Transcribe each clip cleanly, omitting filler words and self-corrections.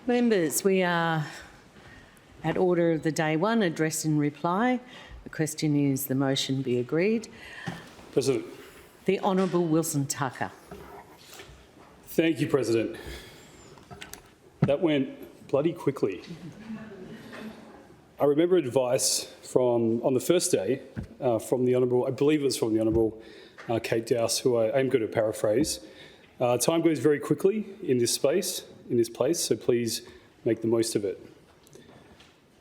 Members, we are at order of the day one, address and reply. The question is the motion be agreed. President. The Honourable Wilson Tucker. Thank you, President. That went bloody quickly. I remember advice on the first day from the Honourable, I believe it was from the Honourable Kate Dowse, who I am going to paraphrase. Time goes very quickly in this place, so please make the most of it.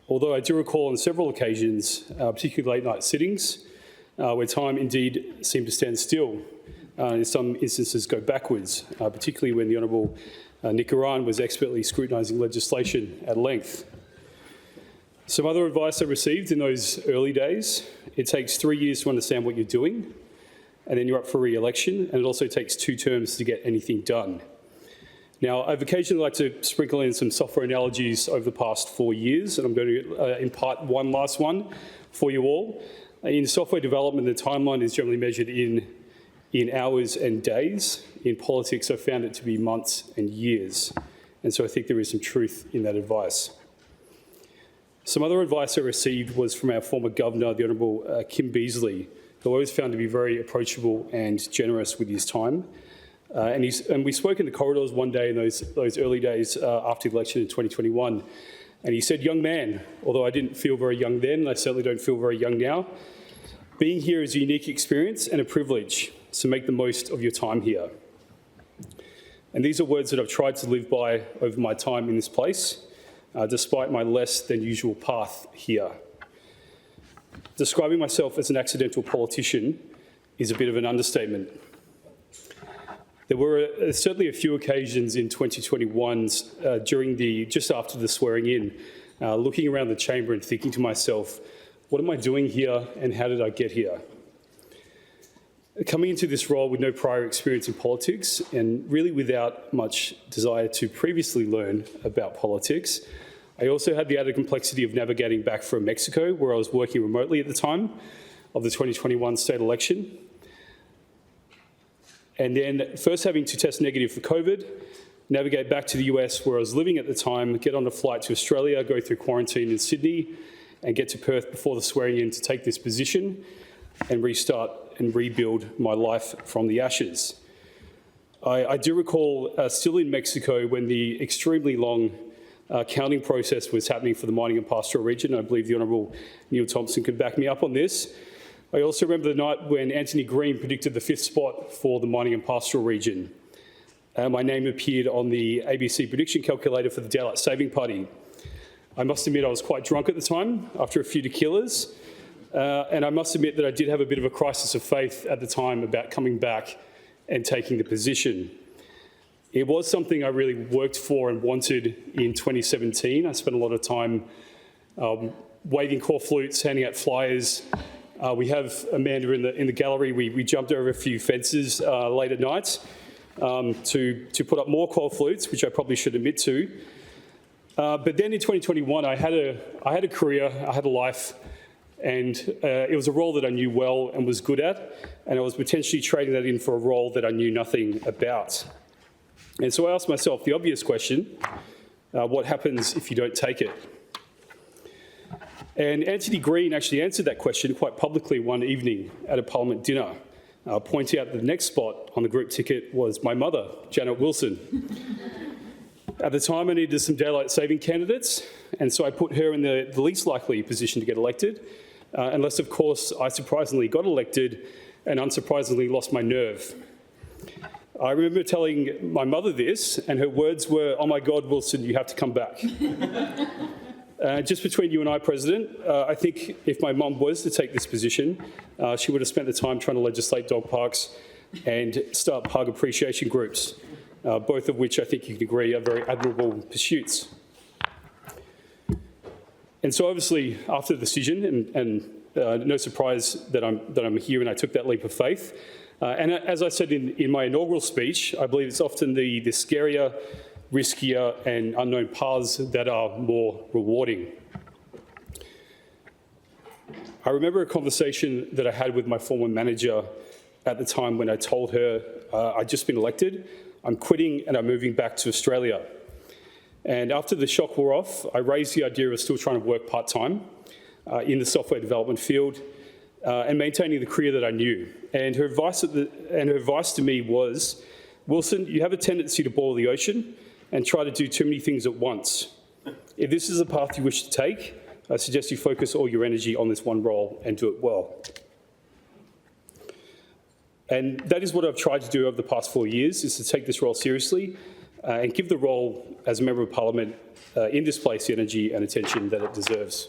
Although I do recall on several occasions, particularly late night sittings, where time indeed seemed to stand still, in some instances go backwards, particularly when the Honourable Nick Iran was expertly scrutinising legislation at length. Some other advice I received in those early days: it takes 3 years to understand what you're doing, and then you're up for re-election, and it also takes 2 terms to get anything done. Now, I've occasionally liked to sprinkle in some software analogies over the past 4 years, and I'm going to impart one last one for you all. In software development, the timeline is generally measured in hours and days. In politics, I've found it to be months and years, and so I think there is some truth in that advice. Some other advice I received was from our former governor, the Honourable Kim Beazley, who I always found to be very approachable and generous with his time. And we spoke in the corridors one day in those early days after the election in 2021, and he said, "Young man," although I didn't feel very young then, and I certainly don't feel very young now, "being here is a unique experience and a privilege, so make the most of your time here." And these are words that I've tried to live by over my time in this place, despite my less than usual path here. Describing myself as an accidental politician is a bit of an understatement. There were certainly a few occasions in 2021 just after the swearing in, looking around the chamber and thinking to myself, what am I doing here and how did I get here? Coming into this role with no prior experience in politics and really without much desire to previously learn about politics, I also had the added complexity of navigating back from Mexico, where I was working remotely at the time of the 2021 state election. And then first having to test negative for COVID, navigate back to the US where I was living at the time, get on a flight to Australia, go through quarantine in Sydney, and get to Perth before the swearing in to take this position and restart and rebuild my life from the ashes. I do recall still in Mexico when the extremely long counting process was happening for the mining and pastoral region. I believe the Honourable Neil Thompson could back me up on this. I also remember the night when Anthony Green predicted the 5th spot for the mining and pastoral region. My name appeared on the ABC prediction calculator for the Daylight Saving Party. I must admit I was quite drunk at the time, after a few tequilas, and I must admit that I did have a bit of a crisis of faith at the time about coming back and taking the position. It was something I really worked for and wanted in 2017. I spent a lot of time waving corflutes, handing out flyers. We have Amanda in the gallery. We jumped over a few fences late at night to put up more corflutes, which I probably should admit to. But then in 2021, I had a career, I had a life, and it was a role that I knew well and was good at, and I was potentially trading that in for a role that I knew nothing about. And so I asked myself the obvious question, what happens if you don't take it? And Anthony Green actually answered that question quite publicly one evening at a Parliament dinner, pointing out that the next spot on the group ticket was my mother, Janet Wilson. At the time, I needed some daylight saving candidates, and so I put her in the least likely position to get elected, unless, of course, I surprisingly got elected and unsurprisingly lost my nerve. I remember telling my mother this, and her words were, "Oh my God, Wilson, you have to come back." Just between you and I, President, I think if my mum was to take this position, she would have spent the time trying to legislate dog parks and start pug appreciation groups, both of which I think you can agree are very admirable pursuits. And so obviously, after the decision, and no surprise that I'm here and I took that leap of faith, and as I said in my inaugural speech, I believe it's often the scarier, riskier and unknown paths that are more rewarding. I remember a conversation that I had with my former manager at the time when I told her I'd just been elected, I'm quitting and I'm moving back to Australia. And after the shock wore off, I raised the idea of still trying to work part-time in the software development field and maintaining the career that I knew. And her advice to me was, Wilson, you have a tendency to boil the ocean and try to do too many things at once. If this is a path you wish to take, I suggest you focus all your energy on this one role and do it well. And that is what I've tried to do over the past 4 years, is to take this role seriously and give the role as a Member of Parliament in this place the energy and attention that it deserves.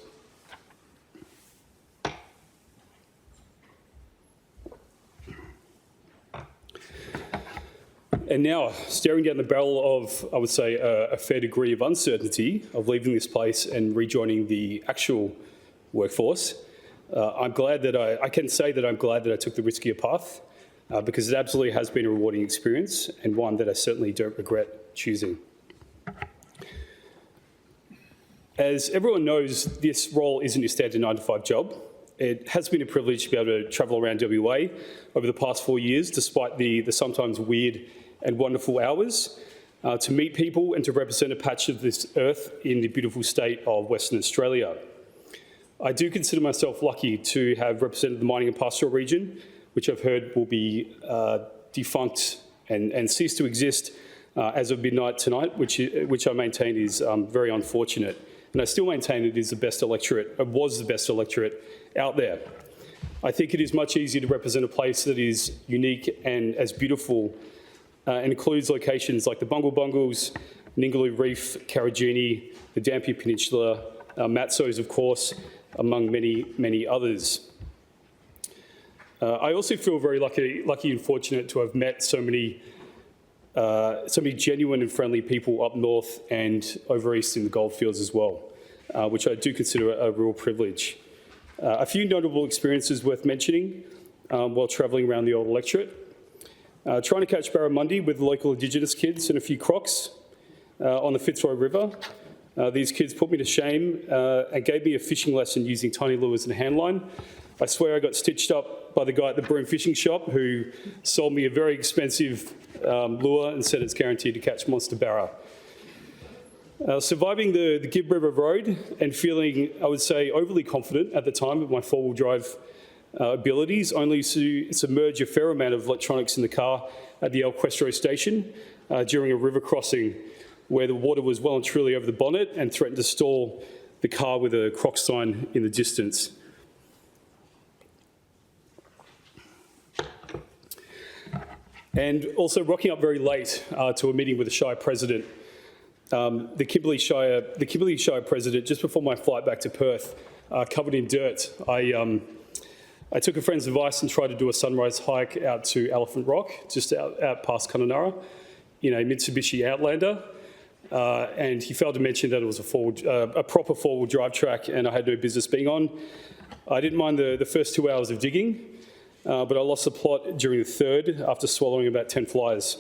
And now, staring down the barrel of, I would say, a fair degree of uncertainty of leaving this place and rejoining the actual workforce, I'm glad that I can say that I'm glad that I took the riskier path because it absolutely has been a rewarding experience and one that I certainly don't regret choosing. As everyone knows, this role isn't your standard 9-to-5 job. It has been a privilege to be able to travel around WA over the past 4 years, despite the sometimes weird and wonderful hours, to meet people and to represent a patch of this earth in the beautiful state of Western Australia. I do consider myself lucky to have represented the mining and pastoral region, which I've heard will be defunct and cease to exist as of midnight tonight, which I maintain is very unfortunate. And I still maintain it is the best electorate, it was the best electorate out there. I think it is much easier to represent a place that is unique and as beautiful and includes locations like the Bungle Bungles, Ningaloo Reef, Karajini, the Dampier Peninsula, Matsos, of course, among many, many others. I also feel very lucky and fortunate to have met so many genuine and friendly people up north and over east in the goldfields as well, which I do consider a real privilege. A few notable experiences worth mentioning while travelling around the old electorate. Trying to catch barramundi with local Indigenous kids and a few crocs on the Fitzroy River. These kids put me to shame and gave me a fishing lesson using tiny lures and a handline. I swear I got stitched up by the guy at the Broome Fishing Shop who sold me a very expensive lure and said it's guaranteed to catch monster barra. Surviving the Gibb River Road and feeling, I would say, overly confident at the time of my four-wheel drive abilities, only to submerge a fair amount of electronics in the car at the El Questro station during a river crossing where the water was well and truly over the bonnet and threatened to stall the car with a croc sign in the distance. And also rocking up very late to a meeting with the Shire President. The Kimberley Shire President, just before my flight back to Perth, covered in dirt. I took a friend's advice and tried to do a sunrise hike out to Elephant Rock, just out past Kununurra, in a Mitsubishi Outlander. And he failed to mention that it was a proper four-wheel drive track and I had no business being on. I didn't mind the first 2 hours of digging, but I lost the plot during the third after swallowing about 10 flies.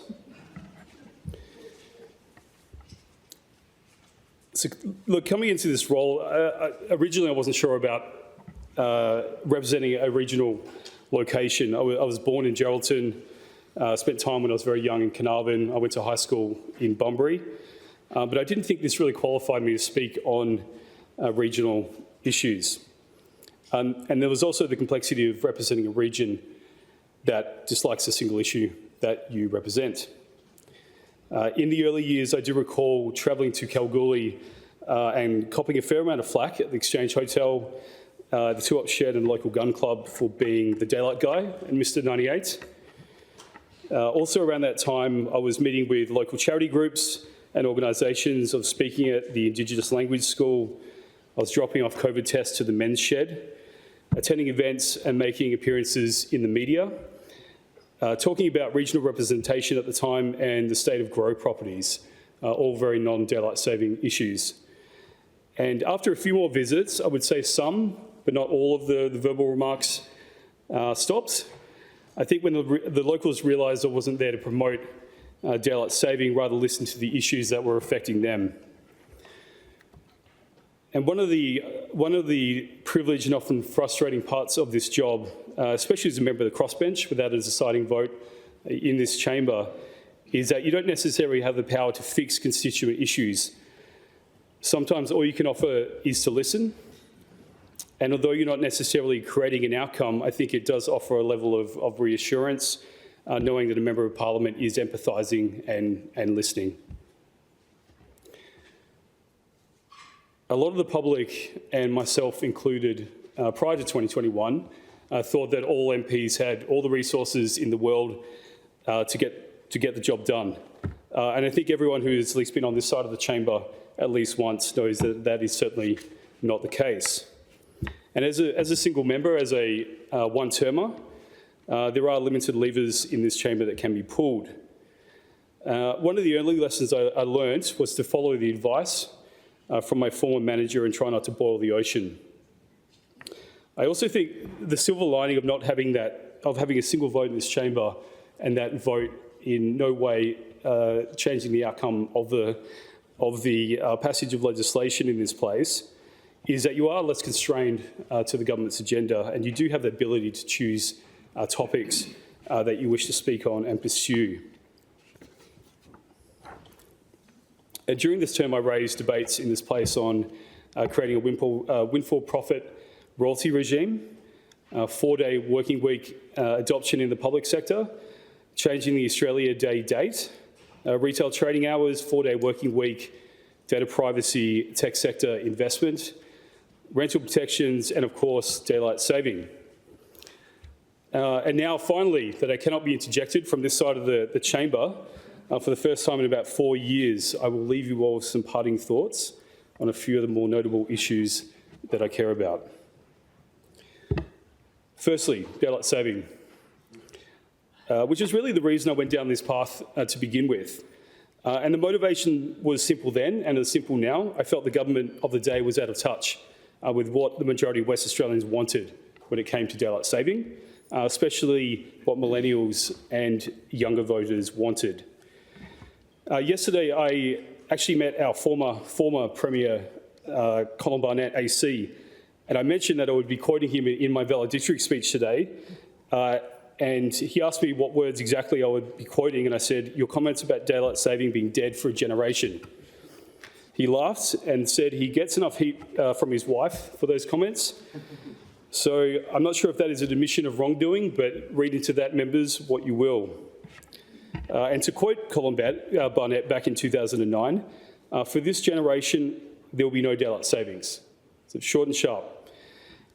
So, look, coming into this role, originally I wasn't sure about representing a regional location. I was born in Geraldton, spent time when I was very young in Carnarvon. I went to high school in Bunbury, but I didn't think this really qualified me to speak on regional issues. And there was also the complexity of representing a region that dislikes a single issue that you represent. In the early years, I do recall travelling to Kalgoorlie and copping a fair amount of flack at the Exchange Hotel, the Two-Up Shed and local gun club for being the daylight guy and Mr. 98. Also around that time, I was meeting with local charity groups and organisations. I was speaking at the Indigenous Language School. I was dropping off COVID tests to the men's shed, attending events and making appearances in the media, talking about regional representation at the time and the state of grow properties, all very non-daylight saving issues. And after a few more visits, I would say some, but not all of the verbal remarks stopped. I think when the locals realised I wasn't there to promote daylight saving, rather listen to the issues that were affecting them. And one of the privileged and often frustrating parts of this job, especially as a member of the crossbench, without a deciding vote in this chamber, is that you don't necessarily have the power to fix constituent issues, Sometimes all you can offer is to listen. And although you're not necessarily creating an outcome, I think it does offer a level of reassurance, knowing that a Member of Parliament is empathising and listening. A lot of the public, and myself included, prior to 2021, thought that all MPs had all the resources in the world to get the job done. And I think everyone who has at least been on this side of the chamber at least once knows that that is certainly not the case. And as a single member, as a one-termer, there are limited levers in this chamber that can be pulled. One of the early lessons I learned was to follow the advice from my former manager and try not to boil the ocean. I also think the silver lining of not having having a single vote in this chamber, and that vote in no way changing the outcome of the passage of legislation in this place, is that you are less constrained to the government's agenda, and you do have the ability to choose topics that you wish to speak on and pursue. During this term, I raised debates in this place on creating a windfall profit royalty regime, 4-day working week adoption in the public sector, changing the Australia Day date, retail trading hours, 4-day working week, data privacy, tech sector investment, rental protections, and of course, daylight saving. And now finally, that I cannot be interjected from this side of the chamber, for the first time in about 4 years, I will leave you all with some parting thoughts on a few of the more notable issues that I care about. Firstly, daylight saving, which is really the reason I went down this path to begin with. And the motivation was simple then and is simple now. I felt the government of the day was out of touch with what the majority of West Australians wanted when it came to daylight saving, especially what millennials and younger voters wanted. Yesterday, I actually met our former Premier, Colin Barnett AC, and I mentioned that I would be quoting him in my valedictory speech today, and he asked me what words exactly I would be quoting, and I said, "Your comments about daylight saving being dead for a generation." He laughed and said he gets enough heat from his wife for those comments. So I'm not sure if that is an admission of wrongdoing, but read into that, members, what you will. And to quote Colin Barnett back in 2009, for this generation, there will be no daylight savings. So short and sharp.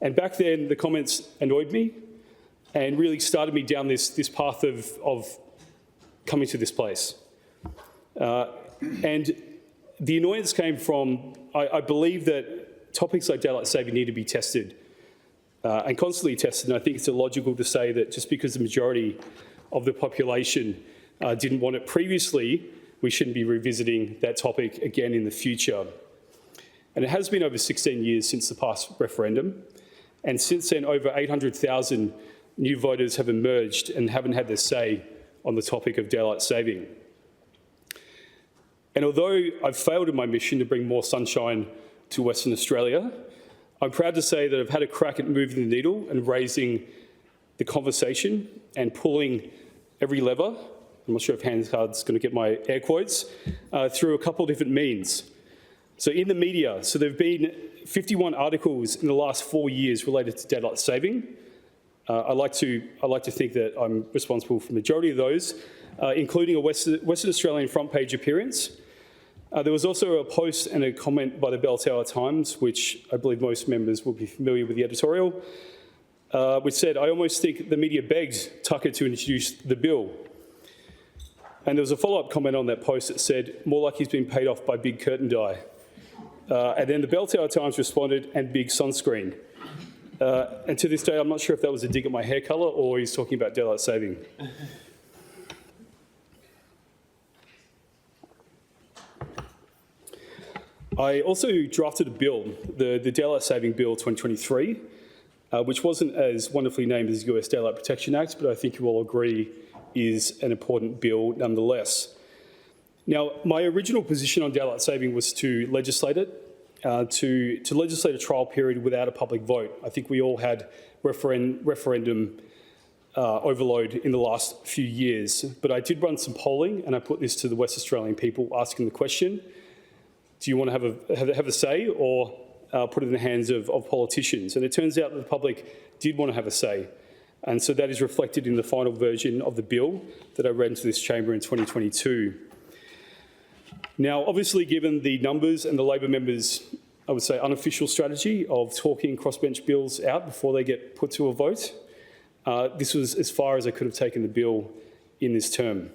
And back then, the comments annoyed me and really started me down this path of coming to this place. And the annoyance came from, I believe that topics like daylight saving need to be tested and constantly tested. And I think it's illogical to say that just because the majority of the population didn't want it previously, we shouldn't be revisiting that topic again in the future. And it has been over 16 years since the past referendum. And since then, over 800,000 new voters have emerged and haven't had their say on the topic of daylight saving. And although I've failed in my mission to bring more sunshine to Western Australia, I'm proud to say that I've had a crack at moving the needle and raising the conversation and pulling every lever. I'm not sure if Hansard's going to get my air quotes, through a couple of different means. So in the media, there have been 51 articles in the last 4 years related to daylight saving. I like to think that I'm responsible for the majority of those, including a Western Australian front page appearance. There was also a post and a comment by the Bell Tower Times, which I believe most members will be familiar with the editorial, which said, "I almost think the media begged Tucker to introduce the bill." And there was a follow-up comment on that post that said, "More like he's been paid off by big curtain dye." And then the Bell Tower Times responded, "and big sunscreen." And to this day, I'm not sure if that was a dig at my hair colour or he's talking about daylight saving. I also drafted a bill, the Daylight Saving Bill 2023, which wasn't as wonderfully named as the US Daylight Protection Act, but I think you all agree is an important bill nonetheless. Now, my original position on daylight saving was to legislate it, to legislate a trial period without a public vote. I think we all had referendum overload in the last few years, but I did run some polling and I put this to the West Australian people asking the question, do you want to have a say or put it in the hands of politicians? And it turns out that the public did want to have a say. And so that is reflected in the final version of the bill that I read into this chamber in 2022. Now, obviously, given the numbers and the Labor members' I would say, unofficial strategy of talking crossbench bills out before they get put to a vote. This was as far as I could have taken the bill in this term.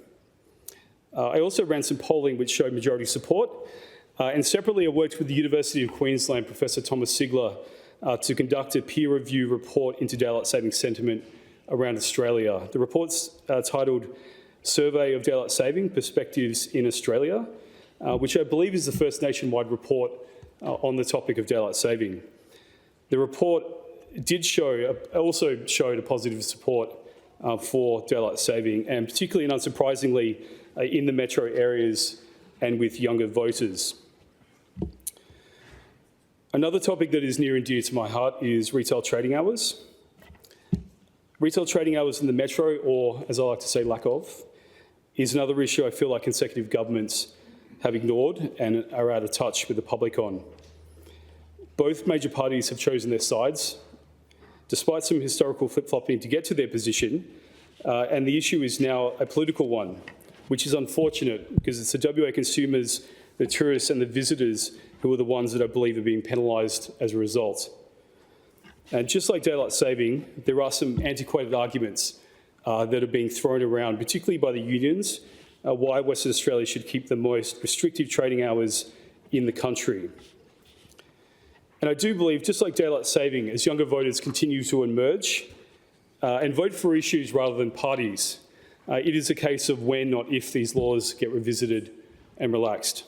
I also ran some polling which showed majority support, and separately I worked with the University of Queensland Professor Thomas Sigler to conduct a peer review report into daylight saving sentiment around Australia. The report's titled Survey of Daylight Saving Perspectives in Australia, which I believe is the first nationwide report on the topic of daylight saving. The report also showed a positive support for daylight saving, and particularly and unsurprisingly in the metro areas and with younger voters. Another topic that is near and dear to my heart is retail trading hours. Retail trading hours in the metro, or as I like to say, lack of, is another issue I feel like consecutive governments have ignored and are out of touch with the public on. Both major parties have chosen their sides, despite some historical flip-flopping to get to their position, and the issue is now a political one, which is unfortunate because it's the WA consumers, the tourists and the visitors who are the ones that I believe are being penalised as a result. And just like daylight saving, there are some antiquated arguments that are being thrown around, particularly by the unions, why Western Australia should keep the most restrictive trading hours in the country. And I do believe, just like daylight saving, as younger voters continue to emerge and vote for issues rather than parties, it is a case of when, not if, these laws get revisited and relaxed.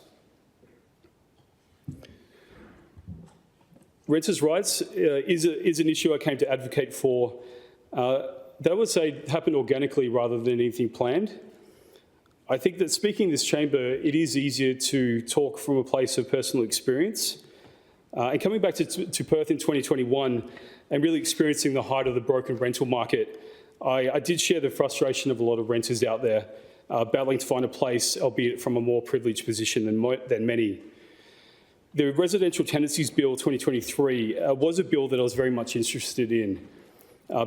Renters' rights is an issue I came to advocate for that I would say happened organically rather than anything planned. I think that speaking in this chamber, it is easier to talk from a place of personal experience. And coming back to Perth in 2021 and really experiencing the height of the broken rental market, I did share the frustration of a lot of renters out there battling to find a place, albeit from a more privileged position than many. The Residential Tenancies Bill 2023 was a bill that I was very much interested in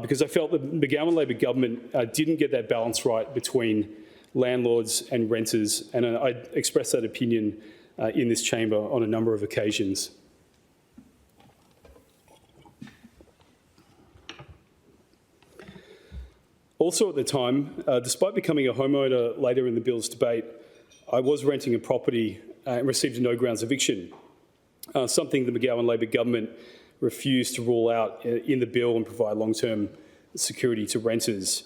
because I felt that the McGowan Labor government didn't get that balance right between landlords and renters, and I expressed that opinion in this chamber on a number of occasions. Also at the time, despite becoming a homeowner later in the bill's debate, I was renting a property and received a no grounds eviction, something the McGowan Labor government refused to rule out in the bill and provide long-term security to renters.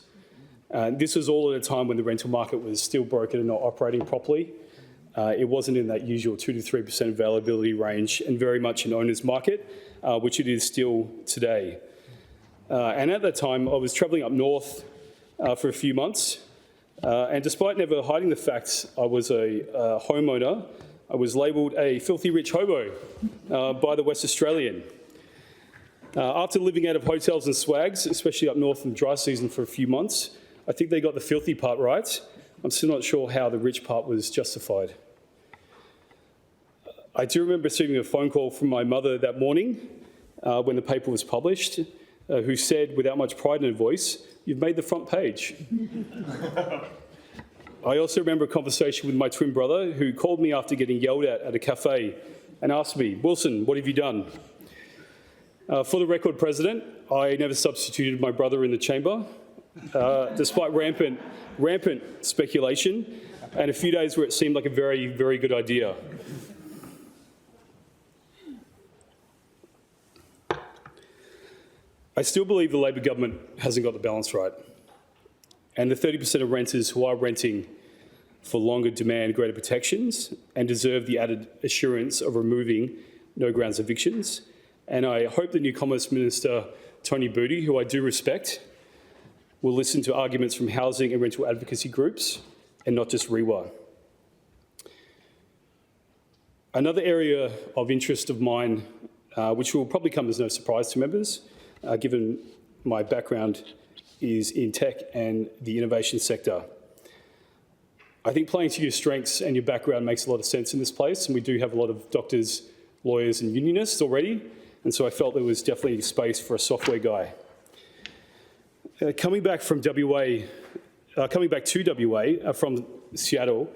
This was all at a time when the rental market was still broken and not operating properly. It wasn't in that usual 2 to 3% availability range and very much an owner's market, which it is still today. And at that time, I was travelling up north for a few months, and despite never hiding the facts I was a homeowner, I was labelled a filthy rich hobo by the West Australian. After living out of hotels and swags, especially up north in the dry season for a few months, I think they got the filthy part right. I'm still not sure how the rich part was justified. I do remember receiving a phone call from my mother that morning when the paper was published, who said, without much pride in her voice, "You've made the front page." I also remember a conversation with my twin brother who called me after getting yelled at a cafe and asked me, "Wilson, what have you done?" For the record, President, I never substituted my brother in the chamber, despite rampant speculation and a few days where it seemed like a very, very good idea. I still believe the Labor government hasn't got the balance right. And the 30% of renters who are renting for longer demand greater protections and deserve the added assurance of removing no grounds evictions. And I hope the new Commerce Minister, Tony Booty, who I do respect, will listen to arguments from housing and rental advocacy groups and not just REWA. Another area of interest of mine, which will probably come as no surprise to members, given my background is in tech and the innovation sector. I think playing to your strengths and your background makes a lot of sense in this place, and we do have a lot of doctors, lawyers and unionists already, and so I felt there was definitely space for a software guy. Coming back to WA from Seattle,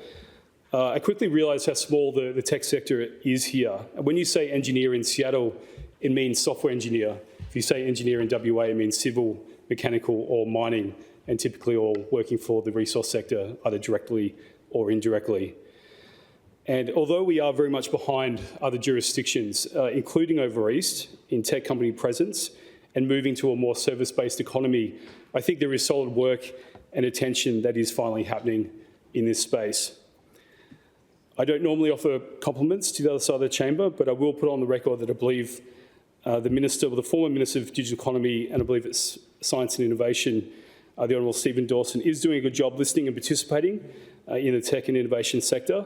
I quickly realised how small the tech sector is here. And when you say engineer in Seattle, it means software engineer. If you say engineer in WA, it means civil, mechanical or mining, and typically all working for the resource sector, either directly or indirectly. And although we are very much behind other jurisdictions, including over East, in tech company presence and moving to a more service-based economy, I think there is solid work and attention that is finally happening in this space. I don't normally offer compliments to the other side of the chamber, but I will put on the record that I believe the former Minister of Digital Economy, and I believe it's Science and Innovation, the Honourable Stephen Dawson, is doing a good job listening and participating in the tech and innovation sector,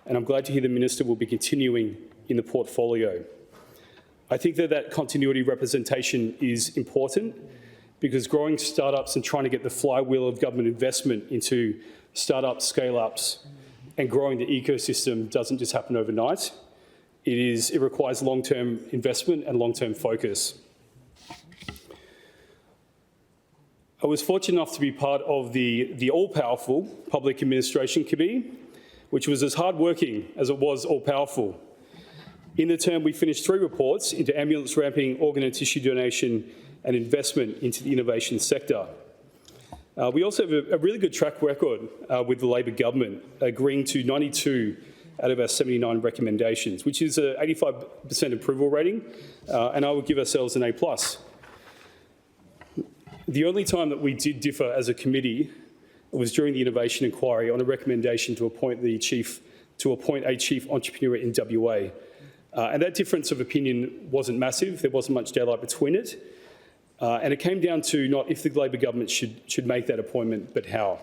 and I'm glad to hear the Minister will be continuing in the portfolio. I think that continuity representation is important because growing startups and trying to get the flywheel of government investment into startups, scale-ups, and growing the ecosystem doesn't just happen overnight. It requires long-term investment and long-term focus. I was fortunate enough to be part of the all-powerful Public Administration Committee, which was as hard-working as it was all-powerful. In the term, we finished 3 reports into ambulance ramping, organ and tissue donation, and investment into the innovation sector. We also have a really good track record with the Labor government, agreeing to 92 out of our 79 recommendations, which is an 85% approval rating, and I would give ourselves an A+. The only time that we did differ as a committee was during the innovation inquiry on a recommendation to appoint a chief entrepreneur in WA. And that difference of opinion wasn't massive. There wasn't much daylight between it. And it came down to not if the Labor government should make that appointment, but how.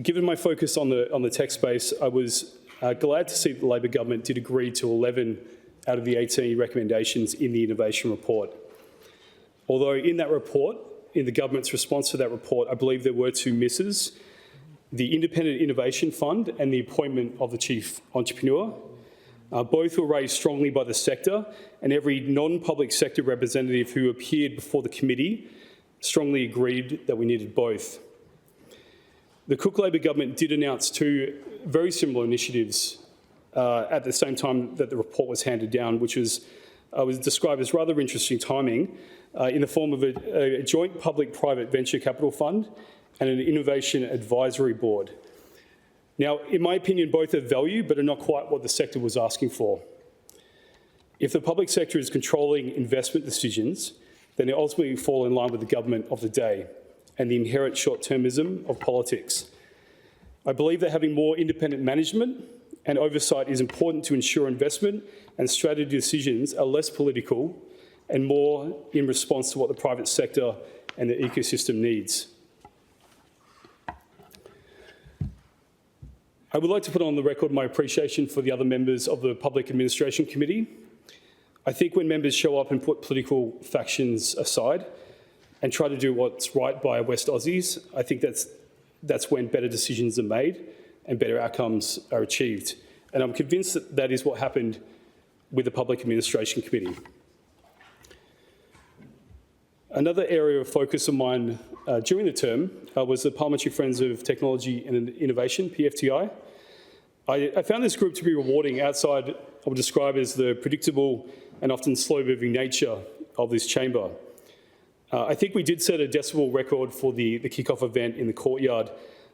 Given my focus on the tech space, I was glad to see that the Labor government did agree to 11 out of the 18 recommendations in the innovation report. Although in that report, in the government's response to that report, I believe there were 2 misses: the Independent Innovation Fund and the appointment of the chief entrepreneur. Both were raised strongly by the sector, and every non-public sector representative who appeared before the committee strongly agreed that we needed both. The Cook Labor government did announce 2 very similar initiatives at the same time that the report was handed down, which was described as rather interesting timing in the form of a joint public-private venture capital fund and an innovation advisory board. Now, in my opinion, both have value, but are not quite what the sector was asking for. If the public sector is controlling investment decisions, then they ultimately fall in line with the government of the day and the inherent short-termism of politics. I believe that having more independent management and oversight is important to ensure investment and strategy decisions are less political and more in response to what the private sector and the ecosystem needs. I would like to put on the record my appreciation for the other members of the Public Administration Committee. I think when members show up and put political factions aside and try to do what's right by West Aussies, I think that's when better decisions are made and better outcomes are achieved. And I'm convinced that that is what happened with the Public Administration Committee. Another area of focus of mine during the term was the Parliamentary Friends of Technology and Innovation, PFTI. I found this group to be rewarding outside, I would describe as the predictable and often slow-moving nature of this chamber. I think we did set a decibel record for the kick-off event in the courtyard,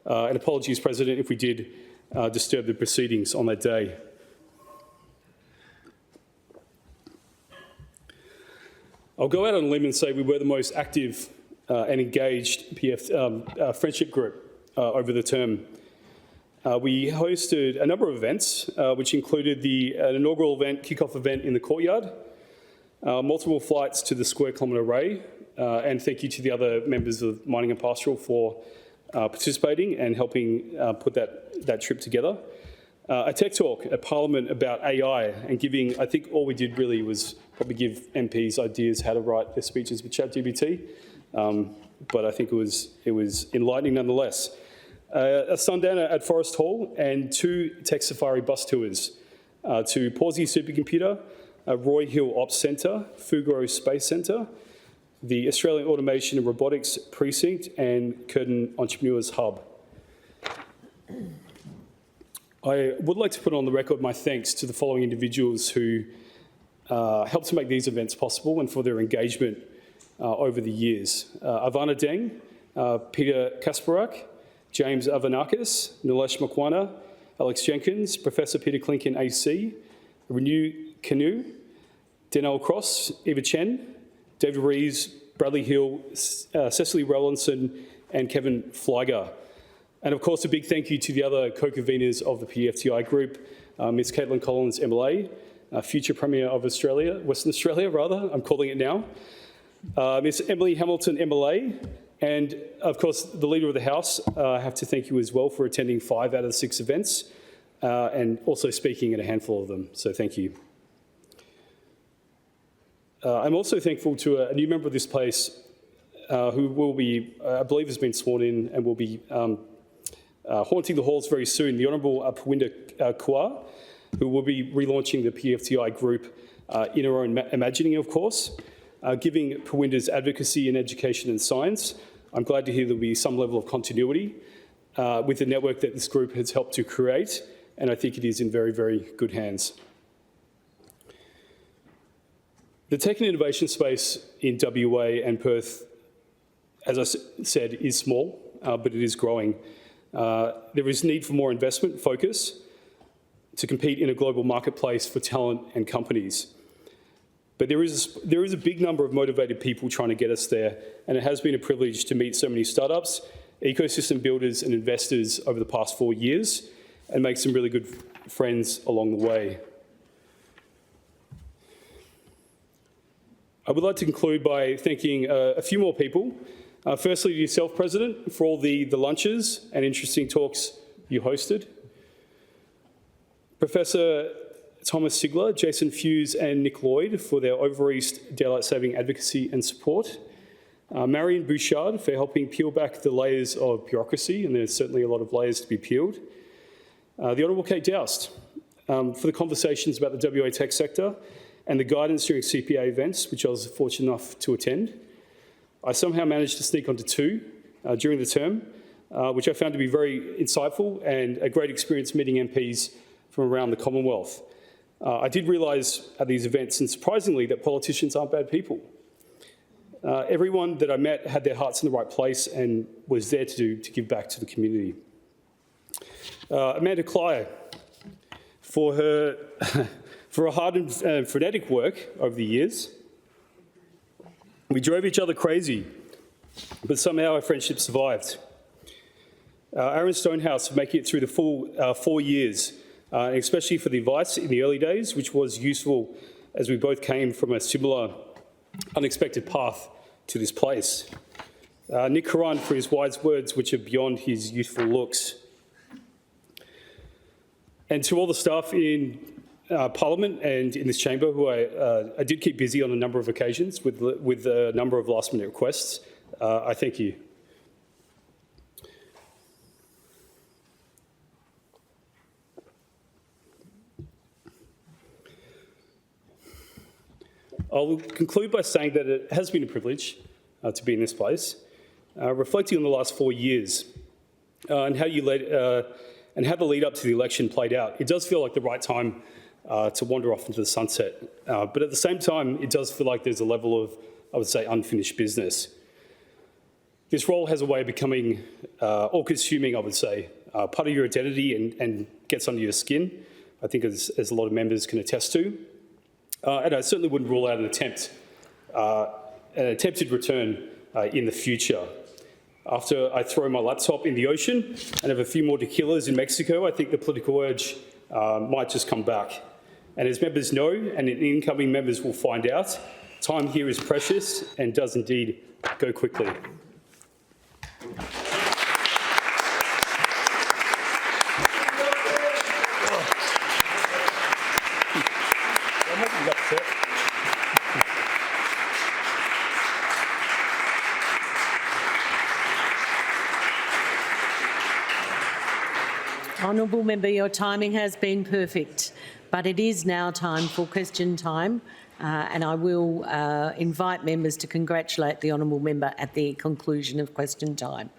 and apologies, President, if we did disturb the proceedings on that day. I'll go out on a limb and say we were the most active and engaged friendship group over the term. We hosted a number of events, which included an inaugural event, kick-off event in the courtyard, multiple flights to the Square Kilometre Array, and thank you to the other members of Mining and Pastoral for participating and helping put that trip together. A tech talk at Parliament about AI and giving, I think all we did really was probably give MPs ideas how to write their speeches with ChatGPT, but I think it was enlightening nonetheless. a sundowner at Forest Hall, and 2 Tech Safari bus tours to Pawsey Supercomputer, Roy Hill Ops Centre, Fugro Space Centre, the Australian Automation and Robotics Precinct, and Curtin Entrepreneurs Hub. I would like to put on the record my thanks to the following individuals who helped to make these events possible and for their engagement over the years. Ivana Deng, Peter Kasparak, James Avanakis, Nilesh Makwana, Alex Jenkins, Professor Peter Klinkin AC, Renew Canoe, Denell Cross, Eva Chen, David Rees, Bradley Hill, Cecily Rowlandson, and Kevin Flyger. And of course, a big thank you to the other co-conveners of the PFTI group, Ms. Caitlin Collins, MLA, future Premier of Australia, Western Australia rather, I'm calling it now, Ms. Emily Hamilton, MLA, and of course, the Leader of the House. I have to thank you as well for attending 5 out of the 6 events and also speaking at a handful of them, so thank you. I'm also thankful to a new member of this place who will be, I believe has been sworn in and will be haunting the halls very soon, the Honourable Pawinda Kua, who will be relaunching the PFTI group in her own imagining, of course, giving Pawinda's advocacy in education and science. I'm glad to hear there'll be some level of continuity with the network that this group has helped to create, and I think it is in very, very good hands. The tech and innovation space in WA and Perth, as I said, is small, but it is growing. There is need for more investment focus to compete in a global marketplace for talent and companies. But there is a big number of motivated people trying to get us there, and it has been a privilege to meet so many startups, ecosystem builders and investors over the past 4 years and make some really good friends along the way. I would like to conclude by thanking a few more people. Firstly, to yourself, President, for all the lunches and interesting talks you hosted. Professor Thomas Sigler, Jason Fuse and Nick Lloyd for their over East daylight saving advocacy and support. Marion Bouchard for helping peel back the layers of bureaucracy, and there's certainly a lot of layers to be peeled. The Honourable Kate Doust for the conversations about the WA tech sector and the guidance during CPA events, which I was fortunate enough to attend. I somehow managed to sneak onto 2 during the term, which I found to be very insightful and a great experience meeting MPs from around the Commonwealth. I did realise at these events, and surprisingly, that politicians aren't bad people. Everyone that I met had their hearts in the right place and was there to give back to the community. Amanda Clyer, for her hard and frenetic work over the years. We drove each other crazy, but somehow our friendship survived. Aaron Stonehouse for making it through the full 4 years, especially for the advice in the early days, which was useful as we both came from a similar unexpected path to this place. Nick Karan for his wise words, which are beyond his youthful looks. And to all the staff in Parliament and in this chamber, who I did keep busy on a number of occasions with a number of last-minute requests, I thank you. I'll conclude by saying that it has been a privilege to be in this place, reflecting on the last 4 years and how you led and how the lead up to the election played out. It does feel like the right time to wander off into the sunset. But at the same time, it does feel like there's a level of, I would say, unfinished business. This role has a way of becoming all-consuming, I would say, part of your identity and gets under your skin, I think as a lot of members can attest to. And I certainly wouldn't rule out an attempted return in the future. After I throw my laptop in the ocean and have a few more tequilas in Mexico, I think the political urge might just come back. And as members know, and incoming members will find out, time here is precious and does indeed go quickly. Honourable Member, your timing has been perfect, but it is now time for question time, and I will invite members to congratulate the Honourable Member at the conclusion of question time.